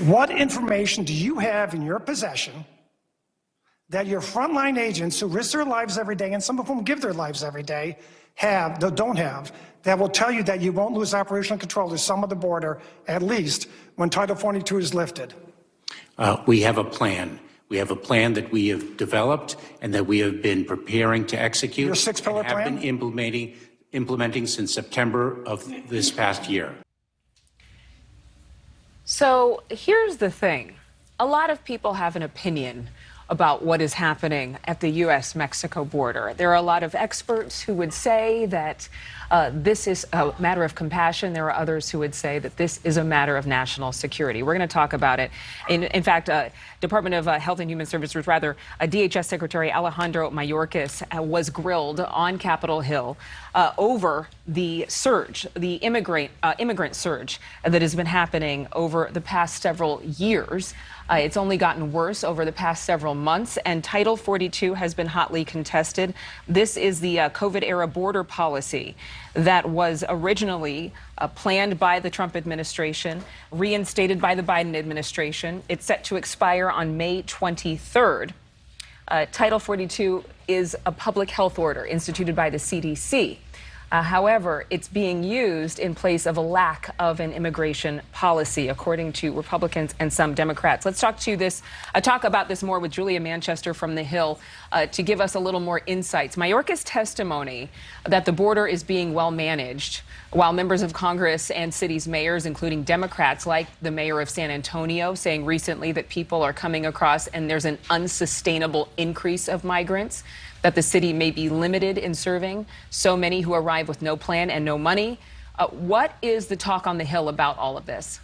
What information do you have in your possession that your frontline agents who risk their lives every day, and some of whom give their lives every day, don't have, that will tell you that you won't lose operational control to some of the border, at least when Title 42 is lifted? We have a plan. We have a plan that we have developed and that we have been preparing to execute. Your six-pillar plan? Have been implementing since September of this past year. So here's the thing. A lot of people have an opinion about what is happening at the U.S.-Mexico border. There are a lot of experts who would say that this is a matter of compassion. There are others who would say that this is a matter of national security. We're going to talk about it. In fact, Department of Health and Human Services, rather, DHS Secretary Alejandro Mayorkas was grilled on Capitol Hill over the surge, the immigrant surge that has been happening over the past several years. It's only gotten worse over the past several months, and Title 42 has been hotly contested. This is the COVID-era border policy that was originally planned by the Trump administration, reinstated by the Biden administration. It's set to expire on May 23rd. Title 42 is a public health order instituted by the CDC. However, it's being used in place of a lack of an immigration policy, according to Republicans and some Democrats. Let's talk about this more with Julia Manchester from The Hill to give us a little more insights. Mayorkas' testimony that the border is being well managed, while members of Congress and cities' mayors, including Democrats like the mayor of San Antonio, saying recently that people are coming across and there's an unsustainable increase of migrants, that the city may be limited in serving so many who arrive with no plan and no money. What is the talk on the Hill about all of this?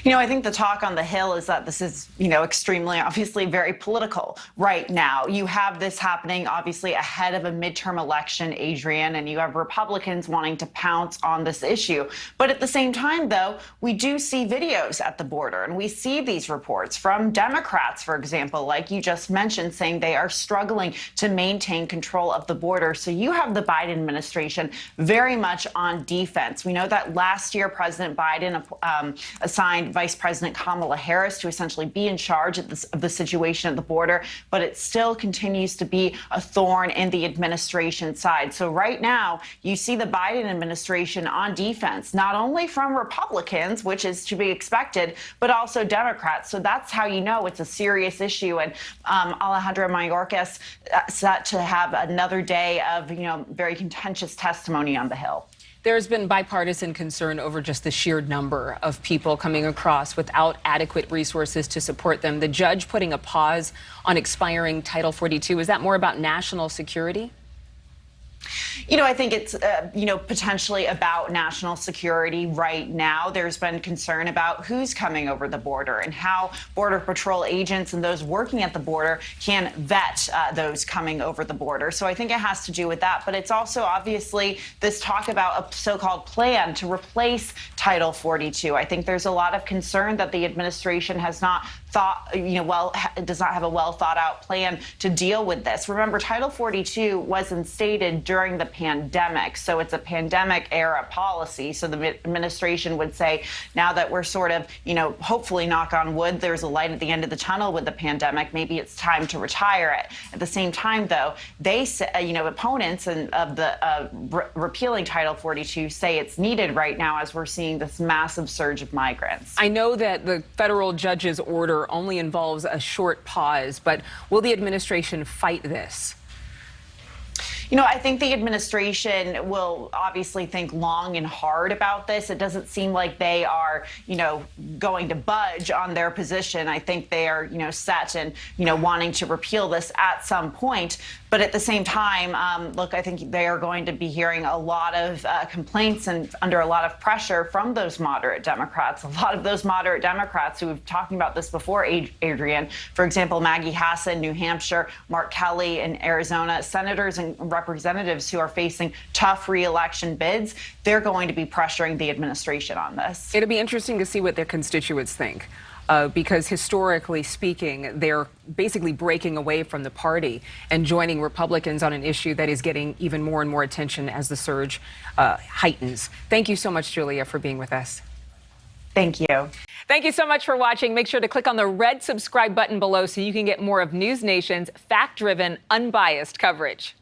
You know, I think the talk on the Hill is that this is, extremely, obviously very political right now. You have this happening, obviously, ahead of a midterm election, Adrienne, and you have Republicans wanting to pounce on this issue. But at the same time, though, we do see videos at the border, and we see these reports from Democrats, for example, like you just mentioned, saying they are struggling to maintain control of the border. So you have the Biden administration very much on defense. We know that last year, President Biden assigned Vice President Kamala Harris to essentially be in charge of the situation at the border, but it still continues to be a thorn in the administration side. So right now, you see the Biden administration on defense, not only from Republicans, which is to be expected, but also Democrats. So that's how you know it's a serious issue. And Alejandro Mayorkas set to have another day of, very contentious testimony on the Hill. There's been bipartisan concern over just the sheer number of people coming across without adequate resources to support them. The judge putting a pause on expiring Title 42, is that more about national security? I think it's, potentially about national security right now. There's been concern about who's coming over the border and how Border Patrol agents and those working at the border can vet those coming over the border. So I think it has to do with that. But it's also obviously this talk about a so-called plan to replace Title 42. I think there's a lot of concern that the administration has not does not have a well thought out plan to deal with this. Remember, Title 42 was instated during the pandemic, so it's a pandemic era policy. So the administration would say, now that we're sort of, hopefully, knock on wood, there's a light at the end of the tunnel with the pandemic, maybe it's time to retire it. At the same time, though, they say, opponents of the repealing Title 42 say it's needed right now as we're seeing this massive surge of migrants. I know that the federal judge's order only involves a short pause, but will the administration fight this? I think the administration will obviously think long and hard about this. It doesn't seem like they are, going to budge on their position. I think they are, set and, wanting to repeal this at some point. But at the same time, look, I think they are going to be hearing a lot of complaints and under a lot of pressure from those moderate Democrats. A lot of those moderate Democrats who have talking about this before, Adrienne, for example, Maggie Hassan, New Hampshire, Mark Kelly in Arizona, senators and representatives who are facing tough re-election bids, they're going to be pressuring the administration on this. It'll be interesting to see what their constituents think. Because historically speaking, they're basically breaking away from the party and joining Republicans on an issue that is getting even more and more attention as the surge heightens. Thank you so much, Julia, for being with us. Thank you. Thank you so much for watching. Make sure to click on the red subscribe button below so you can get more of NewsNation's fact-driven, unbiased coverage.